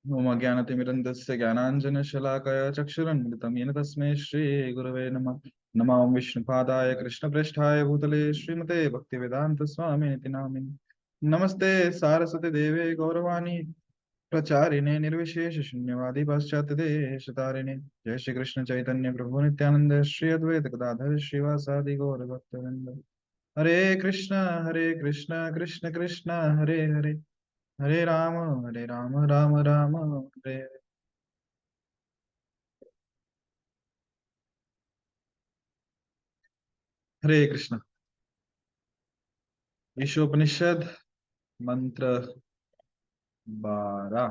मम ज्ञानतिमिरन्दस्य ज्ञानाञ्जनशलाकया चक्षुरुन्मिलितं येन तस्मै श्रीगुरवे नमः। नमो विष्णुपादाय कृष्णप्रेष्ठाय भूतले श्रीमते भक्तिवेदान्तस्वामिनिति नामिने। नमस्ते सारस्वती देवे गौरवाणी प्रचारिणे निर्विशेषशून्यवादी पाश्चात्यदेशतारिणे। जय श्री कृष्ण चैतन्य प्रभु नित्यानंद श्री अद्वैत गदाधर श्रीवासादि गौरभक्तवृंद। हरे कृष्ण कृष्ण कृष्ण हरे हरे, हरे राम राम राम हरे हरे। हरे कृष्ण। ईशोपनिषद मंत्र 12।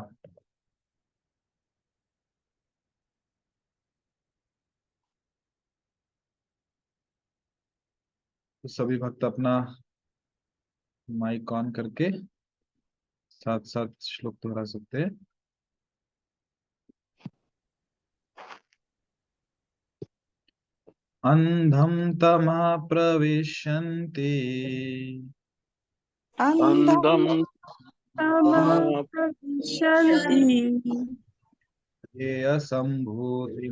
तो सभी भक्त अपना माइक ऑन करके साथ साथ श्लोक दोहरा सकते हैं। अंधम तमः प्रविशन्ति अन्धं तमप्रविशन्ति ये असम्भूतिमुपासते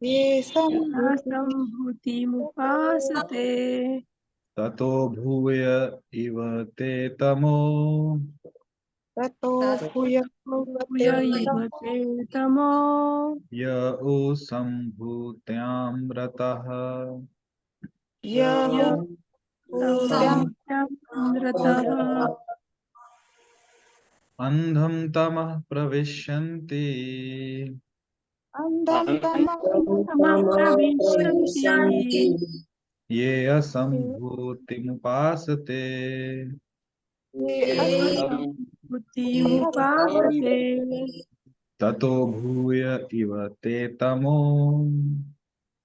ये असम्भूतिमुपासते ततो भूय इव ते तमो ततो भूय भूय इव ते तमो य उ सम्भूत्यां रतः। यः य भूत्यां सम्भूत्यामृतः। अंधम तमः प्रविशन्ति अन्धं तमः तमप्रविशन्ति ये असम्भूतिमुपासते ये असम्भूतिमुपासते ततो भूय इव ते तमो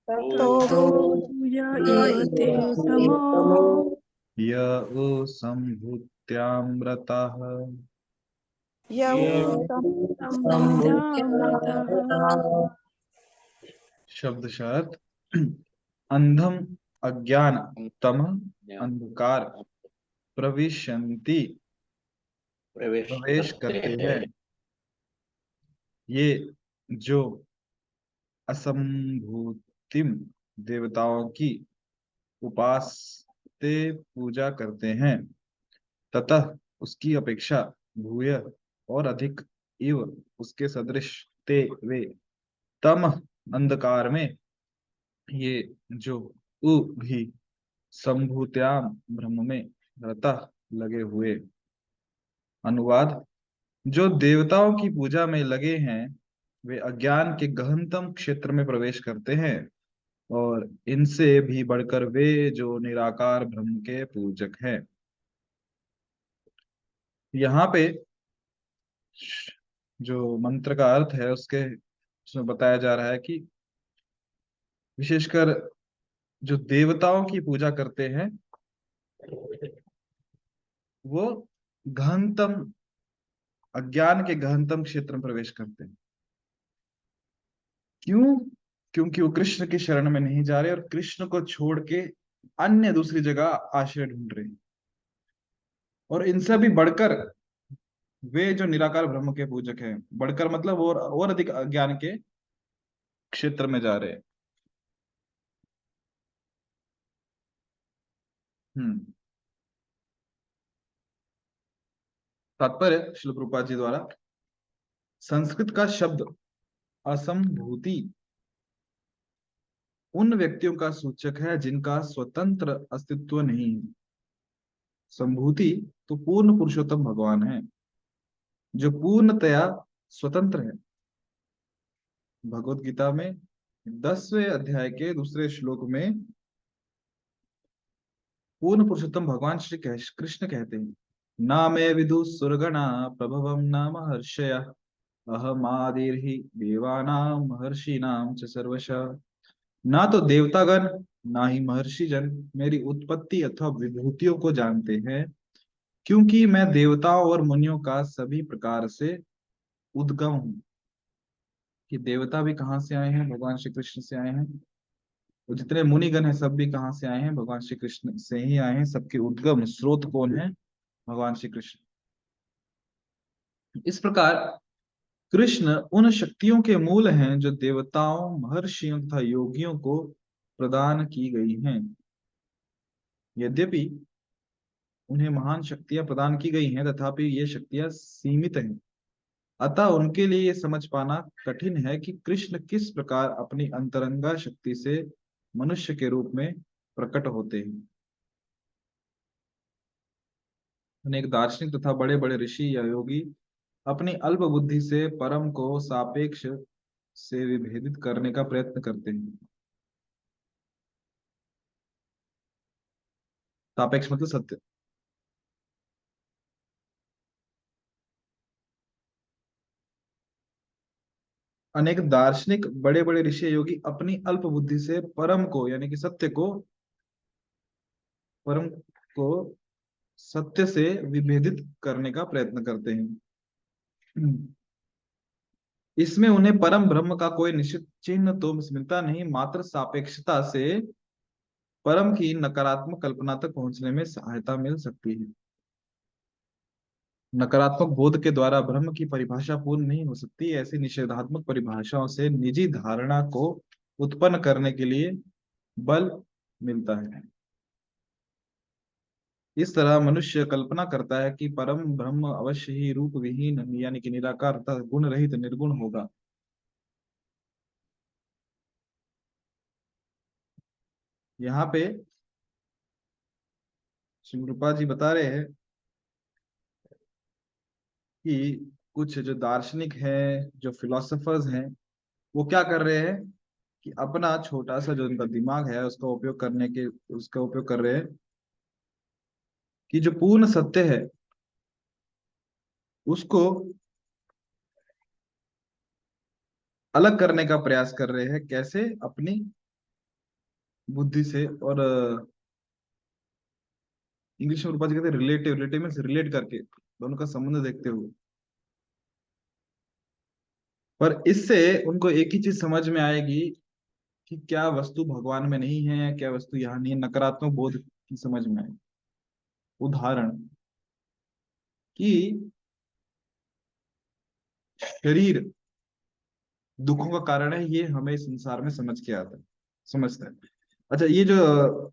ततो ततो भूय इव ते तमो य उ सम्भूत्यामृतः। सम्भूत्यामृतः। शब्दशः अंधम अज्ञान, तम अंधकार, प्रविशन्ति प्रवेश करते हैं ये जो असंभूतिम देवताओं की उपासते पूजा करते हैं, ततः उसकी अपेक्षा भूय और अधिक, इव उसके सदृश, ते वे, तम अंधकार में, ये जो उ भी संभूत्याम ब्रह्म में रतः लगे हुए। अनुवाद: जो देवताओं की पूजा में लगे हैं वे अज्ञान के गहनतम क्षेत्र में प्रवेश करते हैं, और इनसे भी बढ़कर वे जो निराकार ब्रह्म के पूजक हैं। यहाँ पे जो मंत्र का अर्थ है उसके उसमें बताया जा रहा है कि विशेषकर जो देवताओं की पूजा करते हैं वो गहनतम अज्ञान के गहनतम क्षेत्र में प्रवेश करते हैं। क्यों? क्योंकि वो कृष्ण की शरण में नहीं जा रहे और कृष्ण को छोड़ के अन्य दूसरी जगह आश्रय ढूंढ रहे हैं, और इनसे भी बढ़कर वे जो निराकार ब्रह्म के पूजक हैं, बढ़कर मतलब और अधिक अज्ञान के क्षेत्र में जा रहे हैं। हम्म। तात्पर्य श्रील प्रभुपाद जी द्वारा: संस्कृत का शब्द असंभूति उन व्यक्तियों का सूचक है जिनका स्वतंत्र अस्तित्व नहीं है। संभूति तो पूर्ण पुरुषोत्तम भगवान है जो पूर्णतया स्वतंत्र है। भगवत गीता में 10वें अध्याय के दूसरे श्लोक में पूर्ण पुरुषोत्तम भगवान श्री कृष्ण कहते हैं, ना मैं विदु सुरगणा प्रभवम न महर्षय अहमादिर्हि देवानां महर्षिणां च सर्वशः। ना तो देवतागण ना ही महर्षि जन मेरी उत्पत्ति अथवा विभूतियों को जानते हैं, क्योंकि मैं देवताओं और मुनियों का सभी प्रकार से उद्गम हूँ। कि देवता भी कहाँ से आए हैं? भगवान श्री कृष्ण से आए हैं। वो जितने मुनिगण हैं सब भी कहाँ से आए हैं? भगवान श्री कृष्ण से ही आए हैं। सबके उद्गम स्रोत कौन है? भगवान श्री कृष्ण। इस प्रकार कृष्ण उन शक्तियों के मूल हैं जो देवताओं, महर्षियों तथा योगियों को प्रदान की गई हैं। यद्यपि उन्हें महान शक्तियां प्रदान की गई हैं, तथापि ये शक्तियां सीमित हैं। अतः उनके लिए ये समझ पाना कठिन है कि कृष्ण किस प्रकार अपनी अंतरंगा शक्ति से मनुष्य के रूप में प्रकट होते हैं। अनेक दार्शनिक तथा बड़े बड़े ऋषि या योगी अपनी अल्प बुद्धि से परम को सापेक्ष से विभेदित करने का प्रयत्न करते हैं। सापेक्ष मतलब सत्य। अनेक दार्शनिक बड़े बड़े ऋषि योगी अपनी अल्प बुद्धि से परम को यानी कि सत्य को परम को सत्य से विभेदित करने का प्रयत्न करते हैं। इसमें उन्हें परम ब्रह्म का कोई निश्चित चिन्ह तो मिलता नहीं, मात्र सापेक्षता से परम की नकारात्मक कल्पना तक पहुंचने में सहायता मिल सकती है। नकारात्मक बोध के द्वारा ब्रह्म की परिभाषा पूर्ण नहीं हो सकती। ऐसी निषेधात्मक परिभाषाओं से निजी धारणा को उत्पन्न करने के लिए बल मिलता है। इस तरह मनुष्य कल्पना करता है कि परम ब्रह्म अवश्य ही रूप विहीन यानी कि निराकार तथा गुण रहित निर्गुण होगा। यहाँ पे शिवरूपा जी बता रहे हैं कि कुछ जो दार्शनिक हैं, जो फिलोसफर्स हैं, वो क्या कर रहे हैं कि अपना छोटा सा जो उनका दिमाग है उसका उपयोग कर रहे हैं कि जो पूर्ण सत्य है उसको अलग करने का प्रयास कर रहे हैं। कैसे? अपनी बुद्धि से। और इंग्लिश में रूपा जी कहते हैं रिलेटिव। रिलेटिव में रिलेट करके दोनों का संबंध देखते हुए। पर इससे उनको एक ही चीज समझ में आएगी कि क्या वस्तु भगवान में नहीं है, क्या वस्तु यहाँ नहीं है। नकारात्मक बोध की समझ में आए। उदाहरण कि शरीर दुखों का कारण है, ये हमें इस संसार में समझता है। अच्छा, ये जो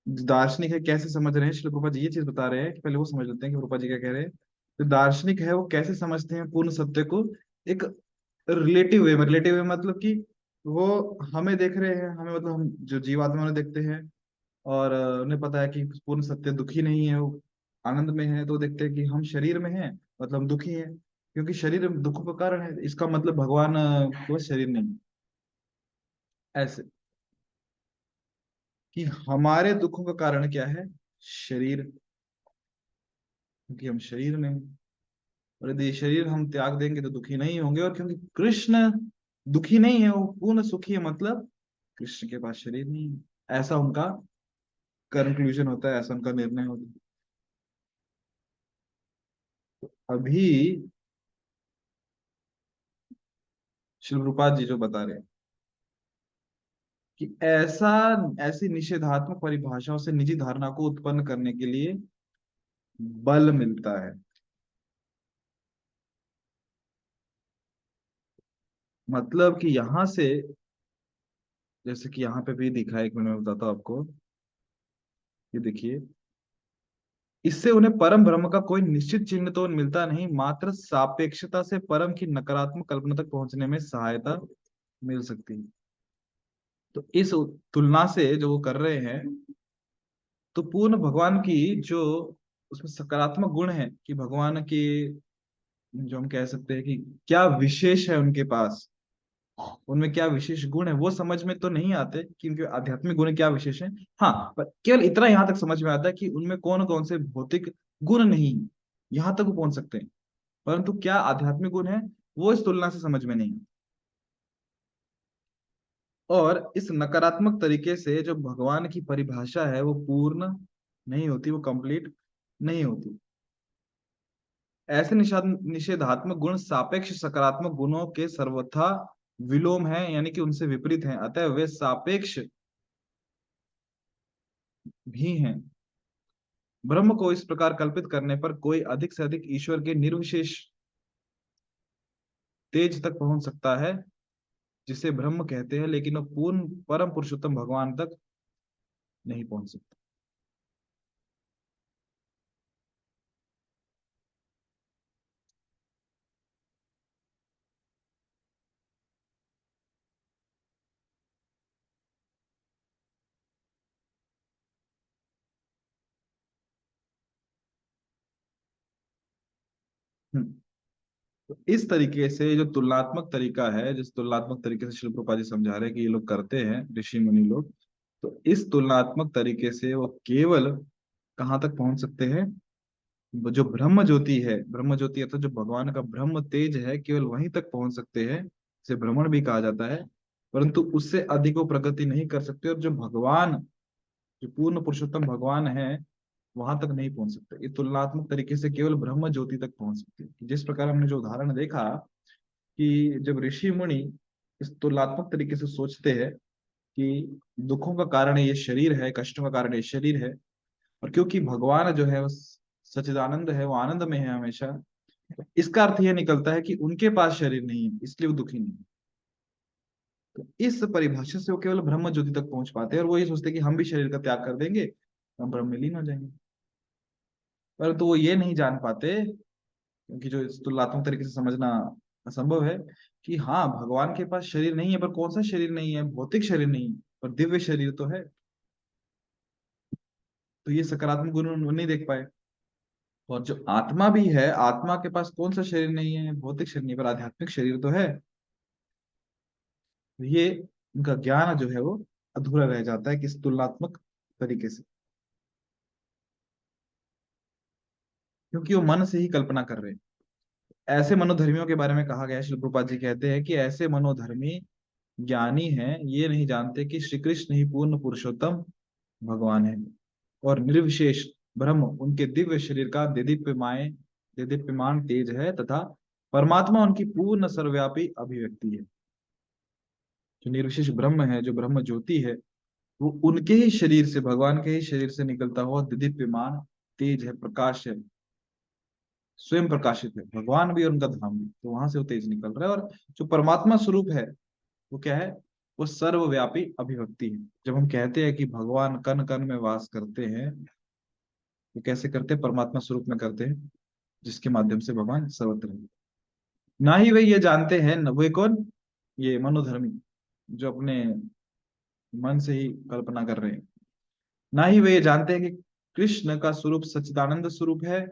दार्शनिक है कैसे समझ रहे हैं, श्रील प्रभुपाद जी ये चीज बता रहे हैं कि पहले वो समझ लेते हैं कि प्रभुपाद जी क्या कह रहे हैं। जो दार्शनिक है वो कैसे समझते हैं पूर्ण सत्य को, एक रिलेटिव वे मतलब कि वो हमें देख रहे हैं, हमें मतलब हम जो जीवात्मा उन्हें देखते हैं और उन्हें पता है कि पूर्ण सत्य दुखी नहीं है, वो आनंद में है। तो वो देखते हैं कि हम शरीर में हैं, मतलब हम दुखी हैं, क्योंकि शरीर दुखों का कारण है। इसका मतलब भगवान केवल शरीर नहीं। ऐसे कि हमारे दुखों का कारण क्या है? शरीर, क्योंकि हम शरीर में हैं। और यदि ये शरीर हम त्याग देंगे तो दुखी नहीं होंगे। और क्योंकि कृष्ण दुखी नहीं है, वो पूर्ण सुखी है, मतलब कृष्ण के पास शरीर नहीं है। ऐसा उनका कंक्लूजन होता है, ऐसा उनका निर्णय होता है। अभी शिल प्रभुपाद जी जो बता रहे हैं कि ऐसी निषेधात्मक परिभाषाओं से निजी धारणा को उत्पन्न करने के लिए बल मिलता है। मतलब कि यहां से, जैसे कि यहाँ पे भी दिखा है, एक मिनट में बताता हूँ आपको। ये देखिए, इससे उन्हें परम ब्रह्म का कोई निश्चित चिन्ह तो मिलता नहीं, मात्र सापेक्षता से परम की नकारात्मक कल्पना तक पहुंचने में सहायता मिल सकती है। तो इस तुलना से जो वो कर रहे हैं, तो पूर्ण भगवान की जो उसमें सकारात्मक गुण है कि भगवान के जो हम कह सकते हैं कि क्या विशेष है उनके पास, उनमें क्या विशेष गुण है, वो समझ में तो नहीं आते कि उनके आध्यात्मिक गुण क्या विशेष है। हाँ, पर केवल इतना यहां तक समझ में आता है कि उनमें कौन कौन से भौतिक गुण नहीं, यहां तक वो पहुंच सकते हैं। परंतु क्या आध्यात्मिक गुण है, वो इस तुलना से समझ में नहीं। और इस नकारात्मक तरीके से जो भगवान की परिभाषा है वो पूर्ण नहीं होती, वो कंप्लीट नहीं होती। ऐसे निषेधात्मक गुण सापेक्ष सकारात्मक गुणों के सर्वथा विलोम है, यानी कि उनसे विपरीत हैं। अतः वे सापेक्ष भी हैं। ब्रह्म को इस प्रकार कल्पित करने पर कोई अधिक से अधिक ईश्वर के निर्विशेष तेज तक पहुंच सकता है जिसे ब्रह्म कहते हैं, लेकिन वो पूर्ण परम पुरुषोत्तम भगवान तक नहीं पहुंच सकता। हम्म। तो इस तरीके से जो तुलनात्मक तरीका है, जिस तुलनात्मक तरीके से शिल प्रभुपाद जी समझा रहे हैं कि ये लोग करते हैं, ऋषि मुनि लोग, तो इस तुलनात्मक तरीके से वो केवल कहाँ तक पहुंच सकते हैं? वो जो ब्रह्म ज्योति है, ब्रह्म ज्योति अर्थात जो भगवान का ब्रह्म तेज है, केवल वहीं तक पहुंच सकते हैं, इसे भ्रमण भी कहा जाता है। परंतु उससे अधिक वो प्रगति नहीं कर सकते, और जो भगवान, जो पूर्ण पुरुषोत्तम भगवान है, वहां तक नहीं पहुंच सकते। ये तुलनात्मक तरीके से केवल ब्रह्म ज्योति तक पहुंच सकते हैं। जिस प्रकार हमने जो उदाहरण देखा कि जब ऋषि मुनि इस तुलनात्मक तरीके से सोचते हैं कि दुखों का कारण ये शरीर है, कष्टों का कारण ये शरीर है, और क्योंकि भगवान जो है वो सच्चिदानंद है, वो आनंद में है हमेशा, तो इसका अर्थ ये निकलता है कि उनके पास शरीर नहीं है, इसलिए वो दुखी नहीं है। तो इस परिभाषा से वो केवल ब्रह्म ज्योति तक पहुंच पाते हैं, और वो ये सोचते हैं कि हम भी शरीर का त्याग कर देंगे, हम ब्रह्म में लीन हो जाएंगे। परंतु वो ये नहीं जान पाते, क्योंकि जो इस तुलनात्मक तरीके से समझना असंभव है, कि हाँ भगवान के पास शरीर नहीं है, पर कौन सा शरीर नहीं है? भौतिक शरीर नहीं है, पर दिव्य शरीर तो है। तो ये सकारात्मक गुण वो नहीं देख पाए। और जो आत्मा भी है, आत्मा के पास कौन सा शरीर नहीं है? भौतिक शरीर नहीं, पर आध्यात्मिक शरीर तो है। तो ये उनका ज्ञान जो है वो अधूरा रह जाता है किस तुलनात्मक तरीके से, क्योंकि वो मन से ही कल्पना कर रहे हैं। ऐसे मनोधर्मियों के बारे में कहा गया है, श्री प्रभुपाद जी कहते हैं कि ऐसे मनोधर्मी ज्ञानी हैं, ये नहीं जानते कि श्री कृष्ण ही पूर्ण पुरुषोत्तम भगवान है, और निर्विशेष ब्रह्म उनके दिव्य शरीर का देदीप्यमान तेज है, तथा परमात्मा उनकी पूर्ण सर्वव्यापी अभिव्यक्ति है। जो निर्विशेष ब्रह्म है, जो ब्रह्म ज्योति है, वो उनके ही शरीर से, भगवान के ही शरीर से निकलता हुआ दिदीप्यमान तेज है, प्रकाश है, स्वयं प्रकाशित है। भगवान भी और उनका धाम भी, तो वहां से वो तेज निकल रहा है। और जो परमात्मा स्वरूप है वो क्या है? वो सर्वव्यापी अभिव्यक्ति है। जब हम कहते हैं कि भगवान कण कण में वास करते हैं, वो कैसे करते हैं? परमात्मा स्वरूप में करते हैं, जिसके माध्यम से भगवान सर्वत्र है। ना ही वे ये जानते हैं, वे कौन? ये मनोधर्मी, जो अपने मन से ही कल्पना कर रहे हैं। ना ही वे ये जानते हैं कि कृष्ण का स्वरूप सच्चिदानंद स्वरूप है।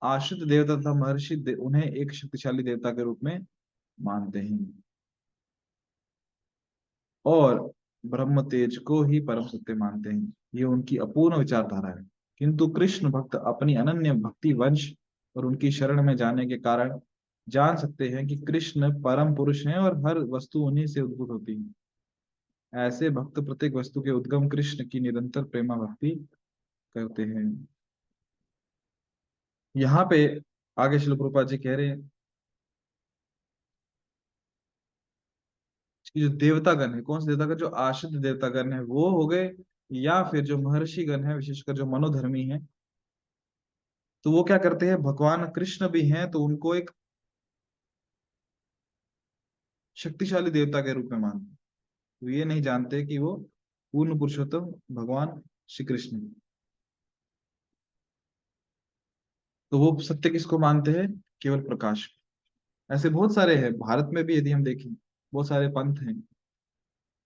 आश्रित देवता तथा महर्षि उन्हें एक शक्तिशाली देवता के रूप में मानते हैं, और ब्रह्म तेज को ही परम सत्य मानते हैं। ये उनकी अपूर्ण विचारधारा है। किंतु कृष्ण भक्त अपनी अनन्य भक्ति वंश और उनकी शरण में जाने के कारण जान सकते हैं कि कृष्ण परम पुरुष हैं, और हर वस्तु उन्हीं से उद्भूत होती है। ऐसे भक्त प्रत्येक वस्तु के उद्गम कृष्ण की निरंतर प्रेमा भक्ति करते हैं। यहाँ पे आगे श्रील प्रभुपाद जी कह रहे हैं कि जो देवतागण है, कौन से देवतागण? जो आश्रित देवतागण है वो हो गए, या फिर जो महर्षि गण है, विशेषकर जो मनोधर्मी है, तो वो क्या करते हैं? भगवान कृष्ण भी हैं तो उनको एक शक्तिशाली देवता के रूप में मानते हैं। तो ये नहीं जानते कि वो पूर्ण पुरुषोत्तम भगवान श्री कृष्ण हैं। तो वो सत्य किसको मानते हैं? केवल प्रकाश। ऐसे बहुत सारे हैं भारत में भी, यदि हम देखें बहुत सारे पंथ हैं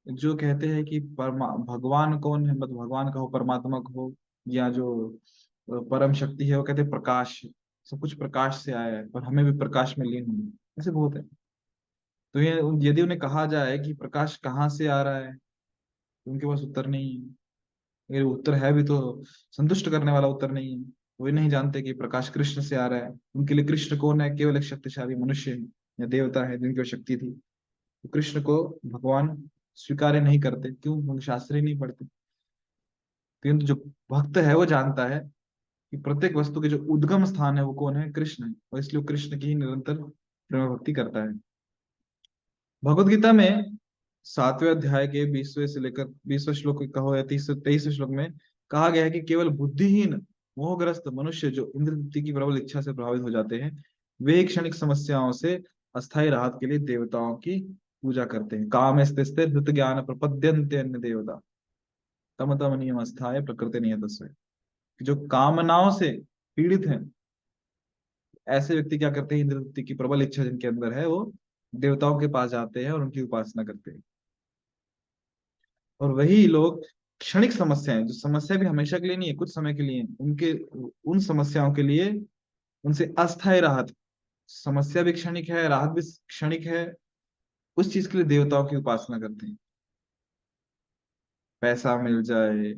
जो कहते हैं कि भगवान कौन है, मतलब भगवान का हो, परमात्मा का हो, या जो परम शक्ति है, वो कहते हैं प्रकाश है। सब कुछ प्रकाश से आया है, पर हमें भी प्रकाश में लीन होना है। ऐसे बहुत है। तो ये यदि उन्हें कहा जाए कि प्रकाश कहाँ से आ रहा है, तो उनके पास उत्तर नहीं है। अगर उत्तर है भी तो संतुष्ट करने वाला उत्तर नहीं है। वो ये नहीं जानते कि प्रकाश कृष्ण से आ रहा है। उनके लिए कृष्ण कौन है? केवल एक शक्तिशाली मनुष्य है या देवता है जिनकी वो शक्ति थी। तो कृष्ण को भगवान स्वीकार नहीं करते, क्यों? उनके शास्त्र ही नहीं पढ़ते। किंतु जो भक्त है वो जानता है कि प्रत्येक वस्तु के जो उद्गम स्थान है वो कौन है? कृष्ण है, और इसलिए वो कृष्ण की ही निरंतर प्रेम भक्ति करता है। भगवत गीता में 7वें अध्याय के 20वें से लेकर 20वें श्लोक कहो या 30 से 23वें श्लोक में कहा गया है कि केवल बुद्धिहीन मोहग्रस्त मनुष्य जो इंद्र तृप्ति की प्रबल इच्छा से प्रभावित हो जाते हैं, वे क्षणिक समस्याओं से अस्थायी राहत के लिए देवताओं की पूजा करते हैं। काम स्थिर हृत ज्ञान प्रपद्यन्ते अन्य देवता तम तम नियम अस्थाय प्रकृति नियत स्वे। जो कामनाओं से पीड़ित हैं, ऐसे व्यक्ति क्या करते हैं, इंद्र तृप्ति की प्रबल इच्छा जिनके अंदर है, वो देवताओं के पास जाते हैं और उनकी उपासना करते हैं। और वही लोग क्षणिक समस्याएं, जो समस्या भी हमेशा के लिए नहीं है, कुछ समय के लिए, उनके उन समस्याओं के लिए उनसे अस्थायी राहत, समस्या भी क्षणिक है, राहत भी क्षणिक है, उस चीज के लिए देवताओं की उपासना करते हैं। पैसा मिल जाए,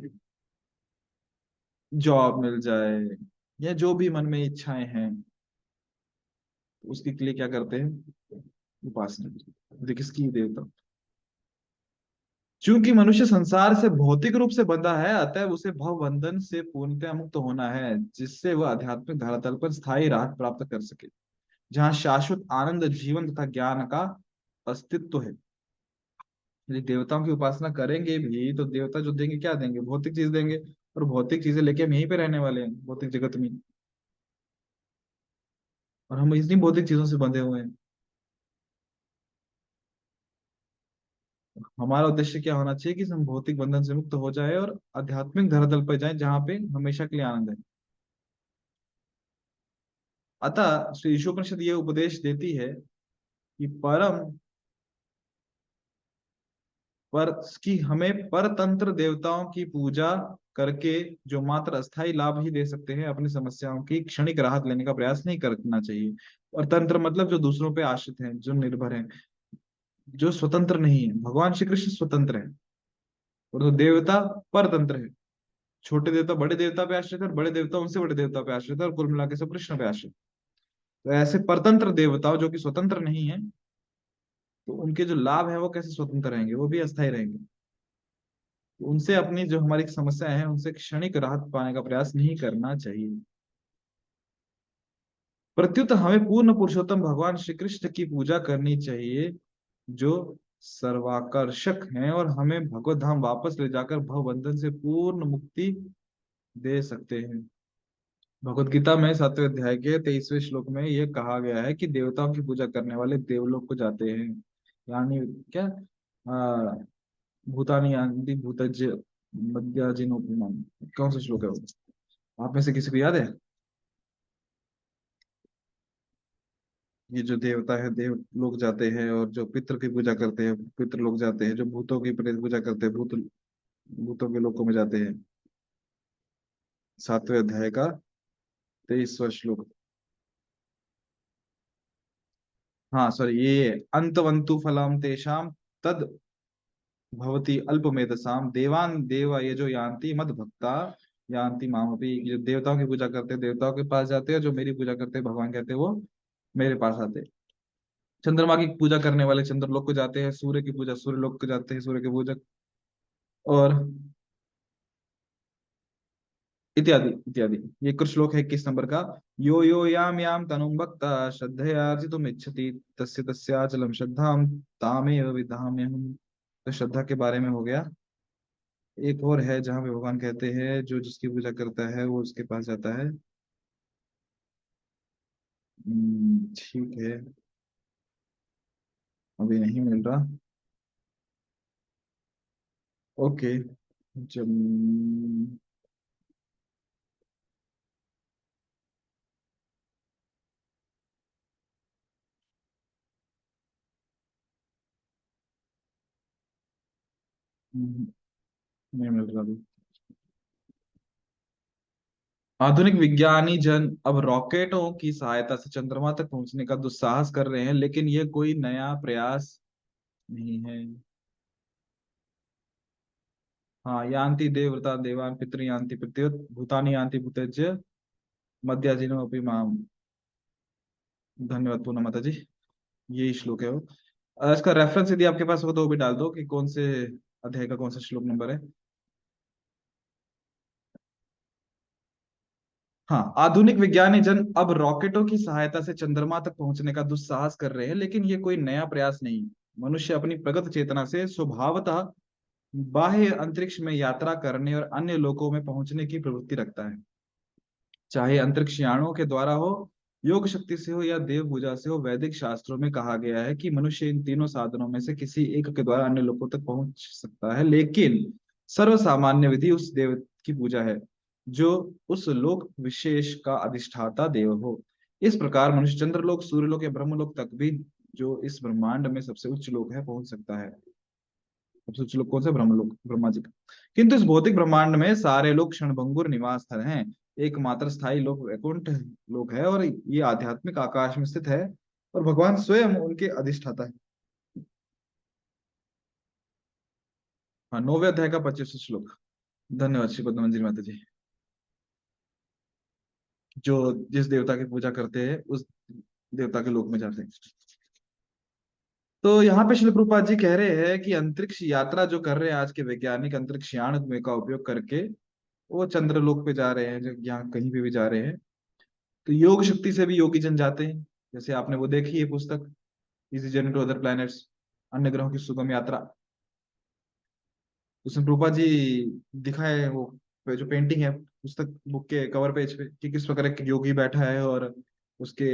जॉब मिल जाए, या जो भी मन में इच्छाएं हैं, उसके लिए क्या करते हैं, उपासना करते हैं। किसकी, देवता। चूंकि मनुष्य संसार से भौतिक रूप से बंधा है, अतः उसे भव बंधन से पूर्णतया मुक्त होना है, जिससे वह आध्यात्मिक धरातल पर स्थायी राहत प्राप्त कर सके, जहाँ शाश्वत आनंद, जीवन तथा ज्ञान का अस्तित्व है। यदि देवताओं की उपासना करेंगे भी तो देवता जो देंगे, क्या देंगे, भौतिक चीज देंगे। और भौतिक चीजें लेके हम यहीं पे रहने वाले हैं, भौतिक जगत में। और हम इतनी भौतिक चीजों से बंधे हुए हैं। हमारा उद्देश्य क्या होना चाहिए कि हम भौतिक बंधन से मुक्त हो जाए और आध्यात्मिक धरातल पर जाएं, जहाँ पे हमेशा के लिए आनंद है। अतः श्री ईशोपनिषद ये उपदेश देती है कि परम पर कि हमें परतंत्र देवताओं की पूजा करके जो मात्र अस्थाई लाभ ही दे सकते हैं, अपनी समस्याओं की क्षणिक राहत लेने का प्रयास नहीं करना चाहिए। और तंत्र मतलब जो दूसरों पे आश्रित हैं, जो निर्भर हैं, जो स्वतंत्र नहीं है। भगवान श्री कृष्ण स्वतंत्र है, और तो देवता परतंत्र है। छोटे देवता बड़े देवता पे आश्रित है, और बड़े देवता उनसे बड़े देवता पे आश्रित है, और कुल मिला के सब कृष्ण पे आश्रित। तो ऐसे परतंत्र देवताओं जो कि स्वतंत्र नहीं है, तो उनके जो लाभ है वो कैसे स्वतंत्र रहेंगे, वो भी अस्थायी रहेंगे। तो उनसे अपनी जो हमारी समस्याएं हैं, उनसे क्षणिक राहत पाने का प्रयास नहीं करना चाहिए। प्रत्युत हमें पूर्ण पुरुषोत्तम भगवान श्री कृष्ण की पूजा करनी चाहिए, जो सर्वाकर्षक हैं और हमें भगवत धाम वापस ले जाकर भव बंधन से पूर्ण मुक्ति दे सकते हैं। भगवत गीता में 7वें अध्याय के 23वें श्लोक में यह कहा गया है कि देवताओं की पूजा करने वाले देवलोक को जाते हैं। यानी क्या, आ, भूतानी यान्ति भूतज मद्याजिनोपमान, कौन सा श्लोक है वो, आप में से किसी को याद है? ये जो देवता है, देव लोग जाते हैं, और जो पितृ की पूजा करते हैं, पितृ लोग जाते हैं, जो भूतों की पूजा करते हैं, भूतों के लोकों में जाते हैं। 7वें अध्याय का 23वां श्लोक। हाँ सॉरी, ये अंतवंतु फलम तेषाम तद भवती अल्पमेधसाम देवान देवा ये जो यान्ति मद भक्ता यान्ति मामपि। जो देवताओं की पूजा करते हैं, देवताओं के पास जाते हैं, जो मेरी पूजा करते हैं, भगवान कहते हैं, वो मेरे पास आते हैं। चंद्रमा की पूजा करने वाले चंद्रलोक को जाते हैं, सूर्य की पूजा सूर्य लोक को जाते हैं, सूर्य के पूजक, और इत्यादि इत्यादि। ये कुछ श्लोक है 21 नंबर का। यो यो याम याम तनुम भक्ता श्रद्धयार्जितुम इच्छति तस्य तस्याचलम श्रद्धाम तामेव विधाम्यहम्। तो श्रद्धा के बारे में हो गया। एक और है जहाँ पे भगवान कहते हैं जो जिसकी पूजा करता है वो उसके पास जाता है। ठीक है, अभी नहीं मिल रहा। ओके, जब नहीं मिल रहा अभी। आधुनिक विज्ञानी जन अब रॉकेटों की सहायता से चंद्रमा तक पहुंचने का दुस्साहस कर रहे हैं, लेकिन यह कोई नया प्रयास नहीं है। हाँ, यान्ति देवव्रता देवान पितृ यान्ति प्रत्युत भूतानि यान्ति भूतज्य मध्याजिनो अपि माम। धन्यवाद पूनम माता जी। यही श्लोक है वो। इसका रेफरेंस यदि आपके पास हो तो वो भी डाल दो कि कौन से अध्याय का कौन सा श्लोक नंबर है। हाँ, आधुनिक विज्ञानी जन अब रॉकेटों की सहायता से चंद्रमा तक पहुंचने का दुस्साहस कर रहे हैं, लेकिन ये कोई नया प्रयास नहीं। मनुष्य अपनी प्रगत चेतना से स्वभावतः बाह्य अंतरिक्ष में यात्रा करने और अन्य लोकों में पहुंचने की प्रवृत्ति रखता है, चाहे अंतरिक्ष यानों के द्वारा हो योग शक्ति से हो या देव पूजा से हो, वैदिक शास्त्रों में कहा गया है कि मनुष्य इन तीनों साधनों में से किसी एक के द्वारा अन्य लोकों तक पहुंच सकता है, लेकिन सर्वसामान्य विधि उस देव की पूजा है जो उस लोक विशेष का अधिष्ठाता देव हो। इस प्रकार मनुष्य चंद्रलोक, सूर्यलोक या ब्रह्मलोक तक भी, जो इस ब्रह्मांड में सबसे उच्च लोक है, पहुंच सकता है। सबसे उच्च लोक कौन सा? ब्रह्मलोक, ब्रह्मा जी का। किंतु इस भौतिक ब्रह्मांड में सारे लोग क्षणभंगुर निवास स्थल हैं। एकमात्र स्थायी लोक वैकुंठ लोक है, और ये आध्यात्मिक आकाश में स्थित है, और भगवान स्वयं उनके अधिष्ठाता है। हाँ, 9वें अध्याय का 25वां श्लोक। धन्यवाद श्री पद्म मंजरी माता जी। जो जिस देवता की पूजा करते हैं उस देवता के लोक में जाते हैं। तो यहाँ पे श्रील प्रभुपाद जी कह रहे हैं कि अंतरिक्ष यात्रा जो कर रहे हैं आज के वैज्ञानिक, अंतरिक्ष यान में का उपयोग करके वो चंद्रलोक पे जा रहे हैं, जो यहाँ कहीं पे भी जा रहे हैं। तो योग शक्ति से भी योगी जन जाते हैं। जैसे आपने वो देखी है पुस्तक, easy journey to other planets, अन्य ग्रहों की सुगम यात्रा। उसमें प्रभुपाद जी दिखाए वो जो पेंटिंग है पुस्तक बुक के कवर पेज पे, कि किस प्रकार एक योगी बैठा है और उसके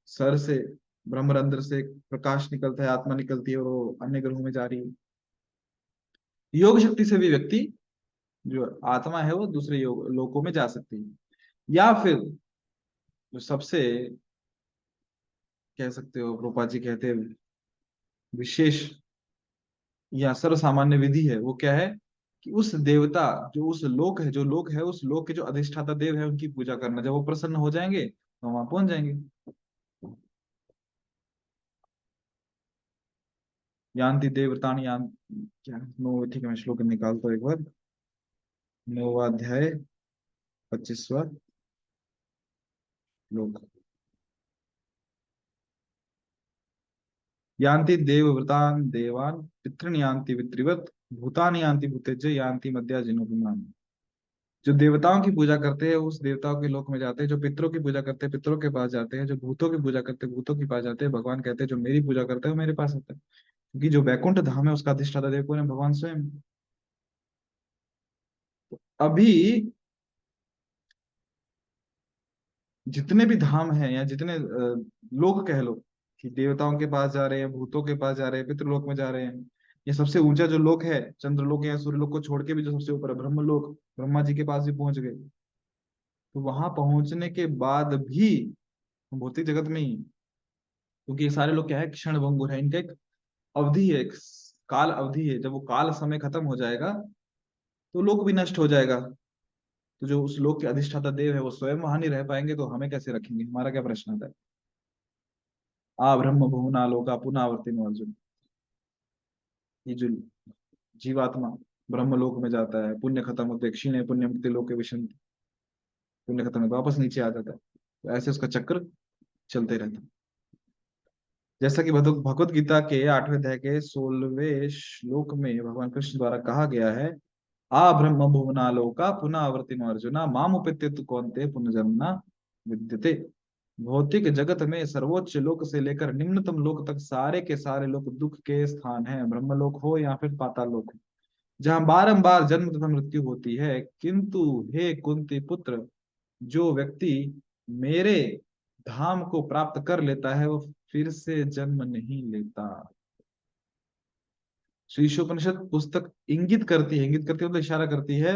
सर से, ब्रह्मरंध्र से प्रकाश निकलता है, आत्मा निकलती है और वो अन्य ग्रहों में जा रही है। योग शक्ति से भी व्यक्ति, जो आत्मा है, वो दूसरे योग लोकों में जा सकती है। या फिर जो सबसे, कह सकते हो प्रभुपाद जी कहते हैं, विशेष या सर्वसामान्य विधि है, वो क्या है कि उस देवता, जो उस लोक है, जो लोक है, उस लोक के जो अधिष्ठाता देव है उनकी पूजा करना। जब वो प्रसन्न हो जाएंगे तो वहां पहुंच जाएंगे। यान्ति देवतानि यान, क्या, नो ठीक है, मैं श्लोक निकालता हूँ एक बार। 9वां अध्याय 25वां श्लोक। यान्ति देवव्रतान देवान, पितॄन यान्ति पितृवत, भूतानि यान्ति भूतेज्य, यान्ति मद्या जिनोपिमान। जो देवताओं की पूजा करते हैं उस देवताओं के लोक में जाते हैं, जो पितरों की पूजा करते हैं पितरों के पास जाते हैं, जो भूतों की पूजा करते हैं भूतों के पास जाते हैं। भगवान कहते हैं जो मेरी पूजा करते हैं वो मेरे पास आता है, क्योंकि जो वैकुंठ धाम है उसका अधिष्ठाता देव कौन है? भगवान स्वयं। अभी जितने भी धाम हैं, या जितने लोग कह लो, कि देवताओं के पास जा रहे हैं, भूतों के पास जा रहे हैं, पितृलोक में जा रहे हैं, ये सबसे ऊंचा जो लोक है, चंद्रलोक या सूर्यलोक को छोड़ के भी जो सबसे ऊपर है ब्रह्मलोक, ब्रह्मा जी के पास भी पहुंच गए। तो वहां पहुंचने के बाद भी भौतिक जगत में ही, क्योंकि ये सारे लोग क्या है, क्षण भंगुर है, इनका एक अवधि है, एक काल अवधि है। जब वो काल समय खत्म हो जाएगा तो लोक भी नष्ट हो जाएगा। तो जो उस लोक के अधिष्ठाता देव है वो स्वयं वहां नहीं रह पाएंगे, तो हमें कैसे रखेंगे? हमारा क्या प्रश्न आता है? आ ब्रह्म भुवना लोका पुनरावर्ति अर्जुन। ये जो जीवात्मा ब्रह्मलोक में जाता है, पुण्य खत्म होते, क्षीण पुण्य मुक्ति लोक के विषय, पुण्य खत्म होता वापस नीचे आ जाता है। तो ऐसे उसका चक्र चलते रहता है। जैसा कि भगवत गीता के 8वें अध्याय के 16वें श्लोक में भगवान कृष्ण द्वारा कहा गया है, आ ब्रह्म भुवनालोका पुनः आवर्तिनो अर्जुना माम उपेत्य तु कौन्तेय पुनर्जन्म न विद्यते। भौतिक जगत में सर्वोच्च लोक से लेकर निम्नतम लोक तक सारे के सारे लोक दुख के स्थान हैं, ब्रह्मलोक हो या फिर पाताल लोक हो, जहाँ बारंबार जन्म तथा मृत्यु होती है। किंतु हे कुंती पुत्र, जो व्यक्ति मेरे धाम को प्राप्त कर लेता है वो फिर से जन्म नहीं लेता। शीर्षोपनिषद पुस्तक इंगित करती मतलब इशारा करती है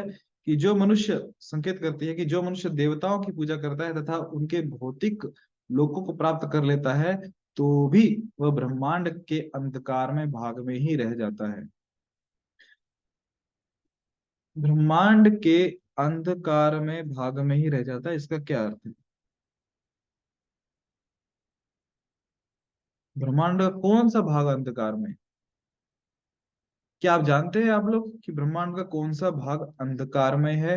कि जो मनुष्य, संकेत करती है कि जो मनुष्य देवताओं की पूजा करता है तथा उनके भौतिक लोकों को प्राप्त कर लेता है, तो भी वह ब्रह्मांड के अंधकार में भाग में ही रह जाता है। ब्रह्मांड के अंधकार में भाग में ही रह जाता है, इसका क्या अर्थ है? ब्रह्मांड का कौन सा भाग अंधकार में? क्या आप जानते हैं आप लोग कि ब्रह्मांड का कौन सा भाग अंधकार में है?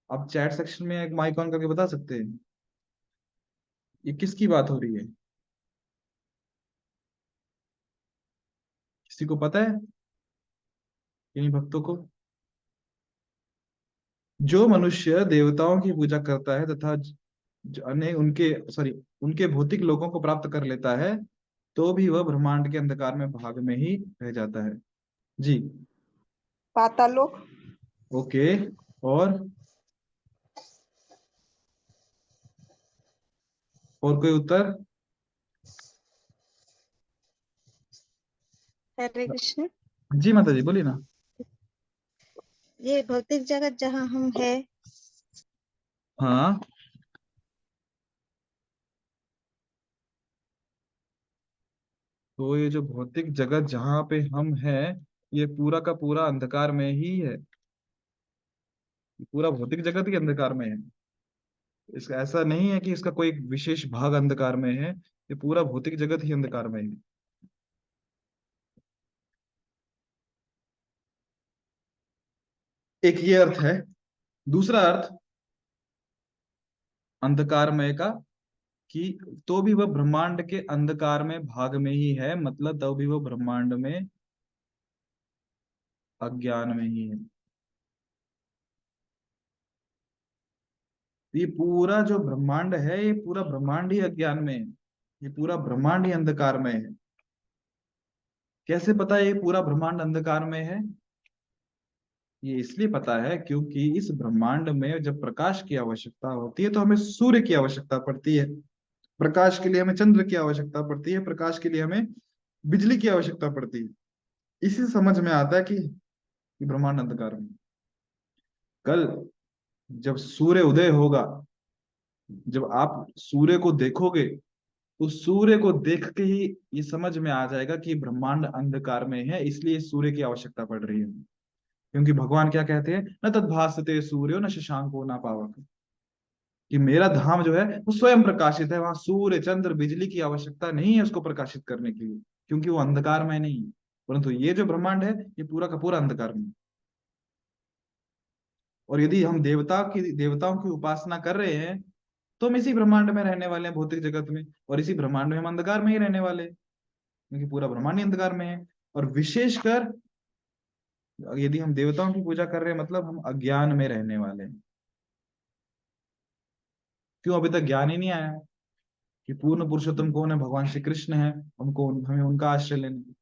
आप चैट सेक्शन में एक माइक ऑन करके बता सकते हैं। ये किसकी बात हो रही है? किसी को पता है? किन्हीं भक्तों को? जो मनुष्य देवताओं की पूजा करता है तथा अन्य उनके, सॉरी, उनके भौतिक लोगों को प्राप्त कर लेता है, तो भी वह ब्रह्मांड के अंधकार में भाग में ही रह जाता है। जी, पाताल लोक। ओके। और और कोई उत्तर? हरे कृष्ण। जी माता जी बोलिए ना। ये भौतिक जगत जहाँ हम है, हाँ, तो ये जो भौतिक जगत जहाँ पे हम हैं, ये पूरा का पूरा अंधकार में ही है। पूरा भौतिक जगत ही अंधकार में है। इसका ऐसा नहीं है कि इसका कोई एक विशेष भाग अंधकार में है। ये पूरा भौतिक जगत ही अंधकार में है। एक ये अर्थ है। दूसरा अर्थ अंधकारमय का, कि तो भी वह ब्रह्मांड के अंधकार में भाग में ही है, मतलब तो भी वह ब्रह्मांड में अज्ञान में ही है। ये पूरा जो ब्रह्मांड है, ये पूरा ब्रह्मांड ही अज्ञान में है। ये पूरा ब्रह्मांड ही अंधकार में है। कैसे पता है ये पूरा ब्रह्मांड अंधकार में है? ये इसलिए पता है क्योंकि इस ब्रह्मांड में जब प्रकाश की आवश्यकता होती है तो हमें सूर्य की आवश्यकता पड़ती है। प्रकाश के लिए हमें चंद्र की आवश्यकता पड़ती है। प्रकाश के लिए हमें बिजली की आवश्यकता पड़ती है। इसी समझ में आता है कि ब्रह्मांड अंधकार में। कल जब सूर्य उदय होगा, जब आप सूर्य को देखोगे, तो सूर्य को देख के ही ये समझ में आ जाएगा कि ब्रह्मांड अंधकार में है, इसलिए सूर्य की आवश्यकता पड़ रही है। क्योंकि भगवान क्या कहते हैं, न तद्भासते सूर्यो न शशांको न पावक, कि मेरा धाम जो है वो स्वयं प्रकाशित है। वहां सूर्य चंद्र बिजली की आवश्यकता नहीं है उसको प्रकाशित करने के लिए, क्योंकि वो अंधकार में नहीं है। परंतु ये जो ब्रह्मांड है, ये पूरा का पूरा अंधकार में है। और यदि हम देवताओं की उपासना कर रहे हैं, तो हम इसी ब्रह्मांड में रहने वाले हैं, भौतिक जगत में। और इसी ब्रह्मांड में हम अंधकार में ही रहने वाले हैं, क्योंकि पूरा ब्रह्मांड ही अंधकार में है। और विशेषकर यदि हम देवताओं की पूजा कर रहे हैं, मतलब हम अज्ञान में रहने वाले हैं। क्यों? अभी तक ज्ञान ही नहीं आया है कि पूर्ण पुरुषोत्तम कौन है, भगवान श्री कृष्ण है। हमको हमें उनका आश्रय लेना है।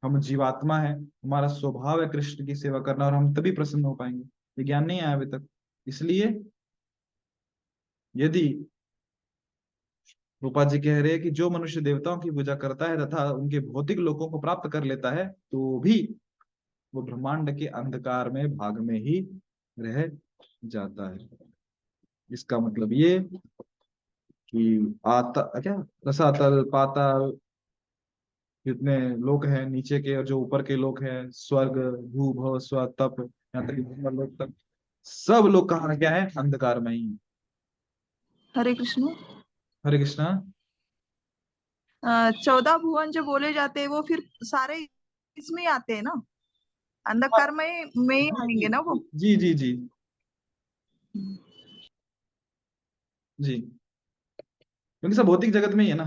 हम जीवात्मा है, हमारा स्वभाव है कृष्ण की सेवा करना, और हम तभी प्रसन्न हो पाएंगे। ये ज्ञान नहीं आया अभी तक। इसलिए यदि रूपा जी कह रहे हैं कि जो मनुष्य देवताओं की पूजा करता है तथा उनके भौतिक लोकों को प्राप्त कर लेता है, तो भी वो ब्रह्मांड के अंधकार में भाग में ही रह जाता है। इसका मतलब ये कि आता क्या, रसातल पाताल, जितने लोग हैं नीचे के और जो ऊपर के लोग हैं, स्वर्ग भू भव स्व तप, यहाँ तक कि लोग तक, सब लोग कहाँ क्या है, अंधकार में ही। हरे कृष्ण। हरे कृष्णा। 14 भुवन जो बोले जाते हैं वो फिर सारे इसमें ही आते हैं ना, अंधकार में ही जी आएंगे ना वो। जी जी जी जी, क्योंकि सब भौतिक जगत में ही है ना,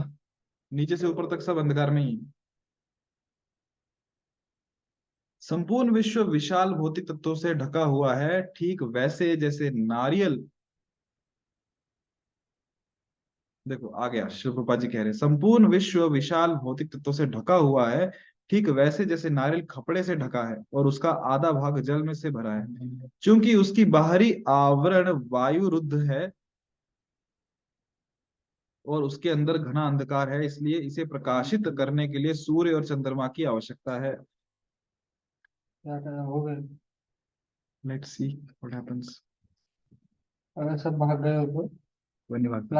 नीचे से ऊपर तक सब अंधकार में ही है। संपूर्ण विश्व विशाल भौतिक तत्वों से ढका हुआ है, ठीक वैसे जैसे नारियल। देखो आ गया, शिव रूपा जी कह रहे हैं संपूर्ण विश्व विशाल भौतिक तत्वों से ढका हुआ है, ठीक वैसे जैसे नारियल कपड़े से ढका है और उसका आधा भाग जल में से भरा है। क्योंकि उसकी बाहरी आवरण वायु रुद्ध है और उसके अंदर घना अंधकार है, इसलिए इसे प्रकाशित करने के लिए सूर्य और चंद्रमा की आवश्यकता है। क्या करना हो गया? Let's see what happens. अगर सब भाग गए हो तो कोई नहीं भागता।